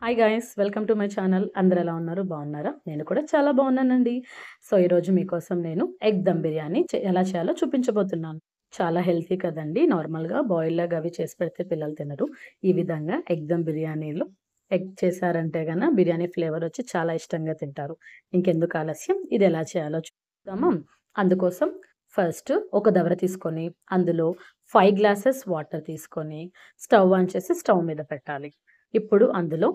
Hi guys welcome to my channel. అందరు ఎలా ఉన్నారు? బాగున్నారా? నేను కూడా చాలా బాగున్నానండి. సో ఈరోజు మీకోసం నేను ఎగ్ దమ్ బిర్యానీ ఎలా చేయాలో చూపించబోతున్నాను. చాలా హెల్తీ కదండి. నార్మల్గా బాయిల్ లాగా అవి చేసి పెడితే పిల్లలు తినరు. ఈ విధంగా ఎగ్ దమ్ బిర్యానీలో ఎగ్ చేశారంటే గన బిర్యానీ ఫ్లేవర్ వచ్చి చాలా ఇష్టంగా తింటారు. ఇంకెందుకు ఆలస్యం, ఇది ఎలా చేయాలో చూద్దామా? అందుకోసం ఫస్ట్ ఒక దవర తీసుకొని అందులో 5 గ్లాసెస్ వాటర్ తీసుకొని స్టవ్ ఆన్ చేసి స్టవ్ మీద పెట్టాలి. ఇప్పుడు అందులో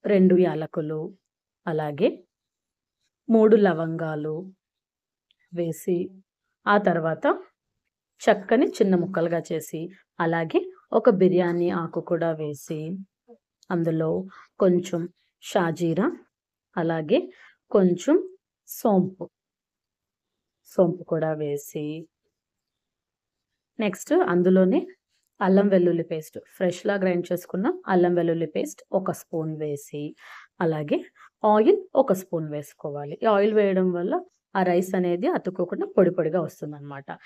2 యాలకులు, అలాగే 3 లవంగాలు వేసి, ఆ తర్వాత చెక్కని చిన్న ముక్కలుగా చేసి, అలాగే ఒక బిర్యానీ ఆకు కూడా వేసి, అందులో కొంచెం షాజీరా, అలాగే కొంచెం సోంపు కూడా వేసి, నెక్స్ట్ అందులోనే అల్లం వెల్లుల్లి పేస్ట్, ఫ్రెష్‌లా గ్రైండ్ చేసుకున్న అల్లం వెల్లుల్లి పేస్ట్ ఒక స్పూన్ వేసి, అలాగే ఆయిల్ ఒక స్పూన్ వేసుకోవాలి. ఈ ఆయిల్ వేయడం వల్ల ఆ రైస్ అనేది అతుక్కోకుండా పొడి పొడిగా వస్తుందనమాట.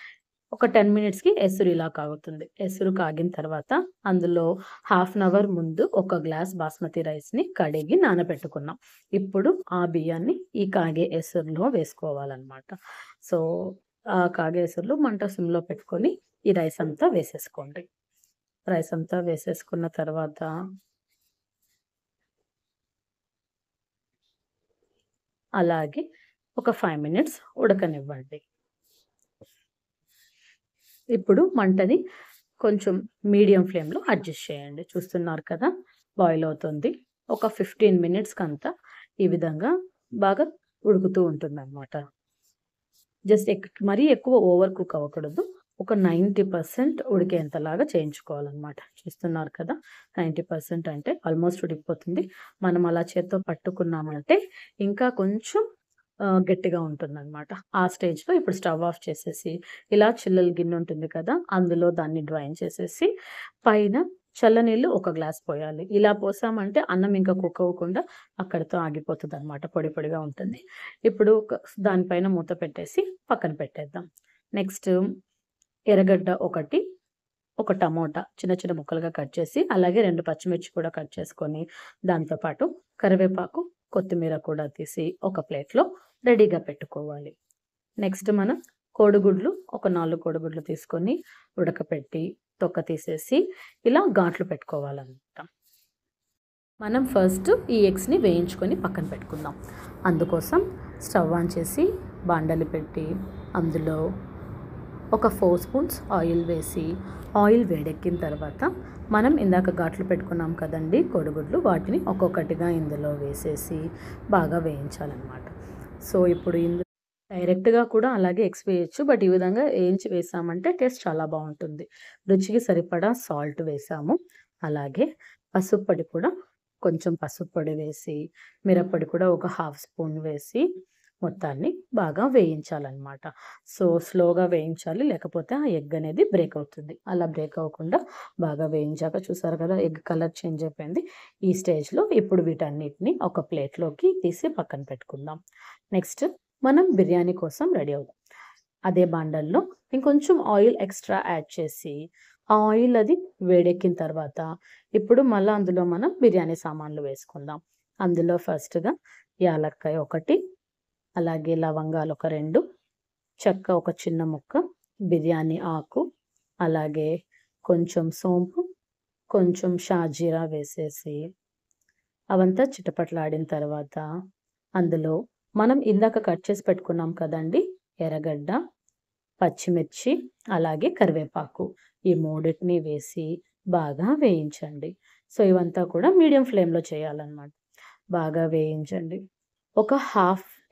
ఒక 10 మినిట్స్‌కి ఎసురు ఇలా కాగుతుంది. ఎసురు కాగిన తర్వాత అందులో హాఫ్ అన్ అవర్ ముందు ఒక గ్లాస్ బాస్మతి రైస్‌ని కడిగి నానబెట్టుకున్నాం. ఇప్పుడు ఆ బియ్యాన్ని ఈ కాగే ఎసురులో వేసుకోవాలనమాట. సో, ఆ కాగే ఎసురులో మంట సిమ్‌లో పెట్టుకొని ఈ రైస్ అంతా వేసేసుకోండి. రైస్ అంతా వేసేసుకున్న తర్వాత అలాగే ఒక 5 మినిట్స్ ఉడకనివ్వండి. ఇప్పుడు మంటని కొంచెం మీడియం ఫ్లేమ్‌లో అడ్జస్ట్ చేయండి. చూస్తున్నారు కదా! బాయిల్ అవుతుంది. ఒక 15 మినిట్స్‌కంతా ఈ విధంగా బాగా ఉడుకుతూ ఉంటుందన్నమాట. జస్ట్ మరీ ఎక్కువ ఓవర్ కుక్ అవ్వకూడదు. ఒక 90% ఉడికేంతలాగా చేయించుకోవాలన్నమాట. చూస్తున్నారు కదా! 90% అంటే ఆల్మోస్ట్ ఉడికిపోతుంది. మనం అలా చేత్తో పట్టుకున్నామంటే ఇంకా కొంచెం గట్టిగా ఉంటుందన్నమాట. ఆ స్టేజ్‌లో ఇప్పుడు స్టవ్ ఆఫ్ చేసేసి, ఇలా చిల్లుల గిన్నె ఉంటుంది కదా! అందులో దాన్ని డ్రైన్ చేసేసి, పైన చల్లనీళ్ళు ఒక గ్లాస్ పోయాలి. ఇలా పోసామంటే అన్నం ఇంకా కుక్ అవ్వకుండా అక్కడితో ఆగిపోతదన్నమాట. పొడి పొడిగా ఉంటుంది. ఇప్పుడు దానిపైన మూత పెట్టేసి పక్కన పెట్టేద్దాం. నెక్స్ట్ ఎర్రగడ్డ ఒకటి, ఒక టమోటా చిన్న చిన్న ముక్కలుగా కట్ చేసి, అలాగే 2 పచ్చిమిర్చి కూడా కట్ చేసుకొని, దాంతో పాటు కరివేపాకు, కొత్తిమీర కూడా తీసి ఒక ప్లేట్‌లో రెడీగా పెట్టుకోవాలి. నెక్స్ట్ మనం కోడిగుడ్లు ఒక 4 కోడిగుడ్లు తీసుకొని ఉడకపెట్టి, తొక్క తీసేసి ఇలా ఘాట్లు పెట్టుకోవాలన్నమాట. మనం ఫస్ట్ ఈ ఎగ్స్‌ని వేయించుకొని పక్కన పెట్టుకుందాం. అందుకోసం స్టవ్ ఆన్ చేసి బాండలి పెట్టి, అందులో ఒక 4 స్పూన్స్ ఆయిల్ వేసి, ఆయిల్ వేడెక్కిన తర్వాత మనం ఇందాక ఘాట్లు పెట్టుకున్నాం కదండీ కోడిగుడ్లు, వాటిని ఒక్కొక్కటిగా ఇందులో వేసేసి బాగా వేయించాలన్నమాట. సో, ఇప్పుడు డైరెక్ట్‌గా కూడా అలాగే ఎగ్స్ వేయొచ్చు. బట్ ఈ విధంగా వేయించి వేసామంటే టేస్ట్ చాలా బావుంటుంది. రుచికి సరిపడా సాల్ట్ వేసాము. అలాగే పసుపు పొడి కూడా కొంచెం పసుపు పొడి వేసి, మిరప్పొడి కూడా ఒక హాఫ్ స్పూన్ వేసి మొత్తాన్ని బాగా వేయించాలన్నమాట. సో, స్లోగా వేయించాలి. లేకపోతే ఆ ఎగ్ అనేది బ్రేక్ అవుతుంది. అలా బ్రేక్ అవ్వకుండా బాగా వేయించాక చూసారు కదా! ఎగ్ కలర్ చేంజ్ అయిపోయింది. ఈ స్టేజ్‌లో ఇప్పుడు వీటన్నిటిని ఒక ప్లేట్‌లోకి తీసి పక్కన పెట్టుకుందాం. నెక్స్ట్ మనం బిర్యానీ కోసం రెడీ అవుదాం. అదే బాండల్లో ఇంకొంచెం ఆయిల్ ఎక్స్‌ట్రా యాడ్ చేసి, ఆ ఆయిల్ అది వేడెక్కిన తర్వాత ఇప్పుడు మళ్ళా అందులో మనం బిర్యానీ సామాన్లు వేసుకుందాం. అందులో ఫస్ట్‌గా యాలక్కాయ ఒకటి, అలాగే లవంగాలు ఒక 2, చెక్క ఒక చిన్న ముక్క, బిర్యానీ ఆకు, అలాగే కొంచెం సోంపు, కొంచెం షాజీరా వేసేసి అవంతా చిటపటలాడిన తర్వాత అందులో మనం ఇందాక కట్ చేసి పెట్టుకున్నాం కదండీ! ఎర్రగడ్డ, పచ్చిమిర్చి, అలాగే కరివేపాకు. ఈ మూడిటిని వేసి బాగా వేయించండి. సో, ఇవంతా కూడా మీడియం ఫ్లేమ్‌లో చేయాలన్నమాట. బాగా వేయించండి. ఒక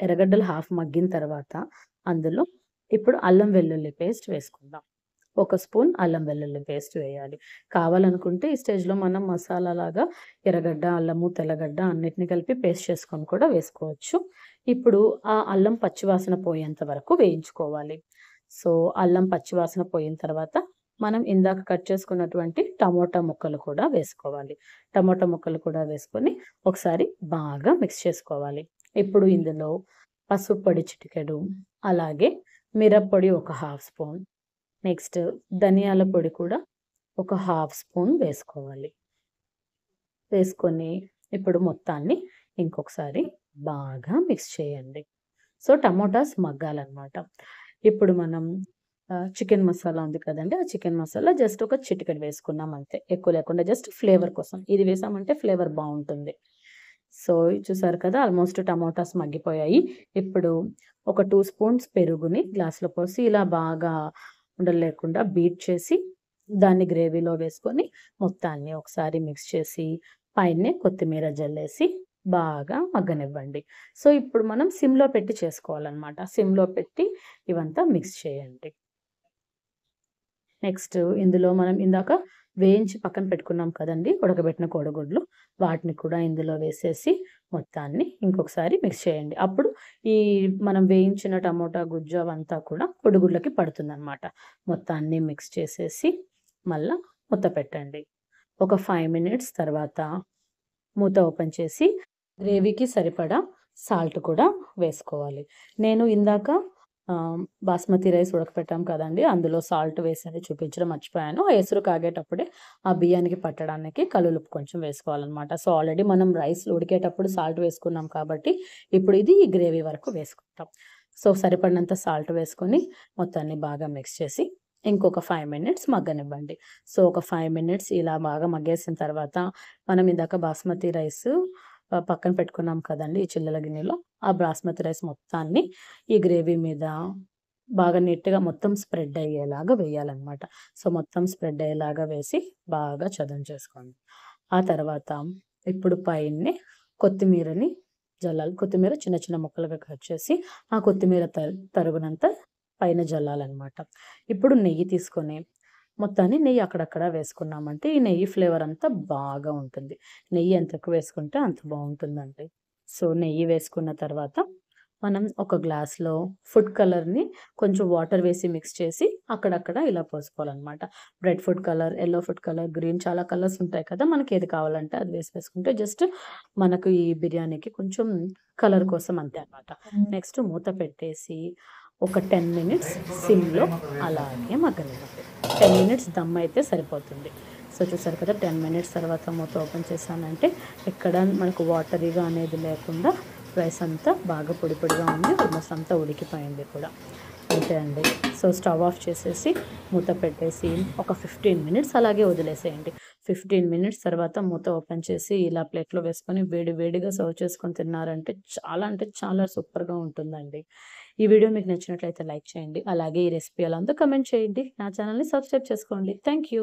ఎర్రగడ్డలు హాఫ్ మగ్గిన తర్వాత అందులో ఇప్పుడు అల్లం వెల్లుల్లి పేస్ట్ వేసుకుందాం. ఒక స్పూన్ అల్లం వెల్లుల్లి పేస్ట్ వేయాలి. కావాలనుకుంటే ఈ స్టేజ్‌లో మనం మసాలాలాగా ఎర్రగడ్డ, అల్లము, తెల్లగడ్డ అన్నిటిని కలిపి పేస్ట్ చేసుకొని కూడా వేసుకోవచ్చు. ఇప్పుడు ఆ అల్లం పచ్చివాసన పోయేంత వరకు వేయించుకోవాలి. సో, అల్లం పచ్చివాసన పోయిన తర్వాత మనం ఇందాక కట్ చేసుకున్నటువంటి టమోటా ముక్కలు కూడా వేసుకోవాలి. టమోటా ముక్కలు కూడా వేసుకొని ఒకసారి బాగా మిక్స్ చేసుకోవాలి. ఇప్పుడు ఇందులో పసుపు పొడి చిటికెడు, అలాగే మిరప్పొడి ఒక హాఫ్ స్పూన్, నెక్స్ట్ ధనియాల పొడి కూడా ఒక హాఫ్ స్పూన్ వేసుకోవాలి. వేసుకొని ఇప్పుడు మొత్తాన్ని ఇంకొకసారి బాగా మిక్స్ చేయండి. సో, టమోటాస్ మగ్గాలనమాట. ఇప్పుడు మనం చికెన్ మసాలా ఉంది కదండీ! ఆ చికెన్ మసాలా జస్ట్ ఒక చిటికెడు వేసుకున్నాం అంతే. ఎక్కువ లేకుండా జస్ట్ ఫ్లేవర్ కోసం. ఇది వేసామంటే ఫ్లేవర్ బావుంటుంది. సో, చూసారు కదా! ఆల్మోస్ట్ టమోటాస్ మగ్గిపోయాయి. ఇప్పుడు ఒక 2 స్పూన్స్ పెరుగుని గ్లాస్‌లో పోసి ఇలా బాగా ఉండలు లేకుండా బీట్ చేసి, దాన్ని గ్రేవీలో వేసుకొని మొత్తాన్ని ఒకసారి మిక్స్ చేసి, పైనే కొత్తిమీర జల్లేసి బాగా మగ్గనివ్వండి. సో, ఇప్పుడు మనం సిమ్‌లో పెట్టి చేసుకోవాలనమాట. సిమ్‌లో పెట్టి ఇవంతా మిక్స్ చేయండి. నెక్స్ట్ ఇందులో మనం ఇందాక వేయించి పక్కన పెట్టుకున్నాం కదండీ! ఉడకబెట్టిన కోడిగుడ్లు. వాటిని కూడా ఇందులో వేసేసి మొత్తాన్ని ఇంకొకసారి మిక్స్ చేయండి. అప్పుడు ఈ మనం వేయించిన టమోటా గుజ్జు అవంతా కూడా కోడిగుడ్లకి పడుతుందనమాట. మొత్తాన్ని మిక్స్ చేసేసి మళ్ళా మూత పెట్టండి. ఒక 5 మినిట్స్ తర్వాత మూత ఓపెన్ చేసి గ్రేవీకి సరిపడా సాల్ట్ కూడా వేసుకోవాలి. నేను ఇందాక బాస్మతి రైస్ ఉడకపెట్టాం కదండీ! అందులో సాల్ట్ వేసింది చూపించడం మర్చిపోయాను. ఆ ఎసురు కాగేటప్పుడే ఆ బియ్యానికి పట్టడానికి కల్లులుప్పు కొంచెం వేసుకోవాలనమాట. సో, ఆల్రెడీ మనం రైస్ ఉడికేటప్పుడు సాల్ట్ వేసుకున్నాం కాబట్టి, ఇప్పుడు ఇది ఈ గ్రేవీ వరకు వేసుకుంటాం. సో, సరిపడినంత సాల్ట్ వేసుకొని మొత్తాన్ని బాగా మిక్స్ చేసి ఇంకొక 5 మినిట్స్ మగ్గనివ్వండి. సో, ఒక 5 మినిట్స్ ఇలా బాగా మగ్గేసిన తర్వాత మనం ఇందాక బాస్మతి రైస్ పక్కన పెట్టుకున్నాం కదండీ! ఈ చిల్లుల గిన్నెలో. ఆ బాస్మతి రైస్ మొత్తాన్ని ఈ గ్రేవీ మీద బాగా నీట్‌గా మొత్తం స్ప్రెడ్ అయ్యేలాగా వేయాలనమాట. సో, మొత్తం స్ప్రెడ్ అయ్యేలాగా వేసి బాగా చదును చేసుకోండి. ఆ తర్వాత ఇప్పుడు పైనే కొత్తిమీరని జల్లాలి. కొత్తిమీర చిన్న చిన్న ముక్కలుగా కట్ చేసి, ఆ కొత్తిమీర తరుగునంతా పైన జల్లాలనమాట. ఇప్పుడు నెయ్యి తీసుకొని మొత్తాన్ని నెయ్యి అక్కడక్కడ వేసుకున్నామంటే, ఈ నెయ్యి ఫ్లేవర్ అంతా బాగా ఉంటుంది. నెయ్యి ఎంత ఎక్కువ వేసుకుంటే అంత బావుంటుందండి. సో, నెయ్యి వేసుకున్న తర్వాత మనం ఒక గ్లాస్‌లో ఫుడ్ కలర్‌ని కొంచెం వాటర్ వేసి మిక్స్ చేసి అక్కడక్కడ ఇలా పోసుకోవాలనమాట. Red food colour, yellow food colour, green చాలా కలర్స్ ఉంటాయి కదా! మనకేది కావాలంటే అది వేసుకుంటే జస్ట్ మనకు ఈ బిర్యానీకి కొంచెం కలర్ కోసం అంతే అనమాట. నెక్స్ట్ మూత పెట్టేసి ఒక 10 మినిట్స్ సిమ్‌లో అలాగే మగ్గనివ్వండి. 10 మినిట్స్ దమ్ అయితే సరిపోతుంది. సో, చూసారు కదా! 10 మినిట్స్ తర్వాత మూత ఓపెన్ చేశానంటే ఎక్కడ మనకు వాటరీగా అనేది లేకుండా రైస్ అంతా బాగా పొడి పొడిగా ఉంది. ఆల్మోస్ట్ అంతా ఉడికిపోయింది కూడా. అంతే అండి. సో, స్టవ్ ఆఫ్ చేసేసి మూత పెట్టేసి ఒక 15 మినిట్స్ అలాగే వదిలేసేయండి. 15 మినిట్స్ తర్వాత మూత ఓపెన్ చేసి ఇలా ప్లేట్‌లో వేసుకొని వేడి వేడిగా సర్వ్ చేసుకొని తిన్నారంటే చాలా అంటే చాలా సూపర్‌గా ఉంటుందండి. ఈ వీడియో మీకు నచ్చినట్లయితే లైక్ చేయండి. అలాగే ఈ రెసిపీ ఎలా ఉందో కామెంట్ చేయండి. నా ఛానెల్‌ని సబ్స్క్రైబ్ చేసుకోండి. Thank you.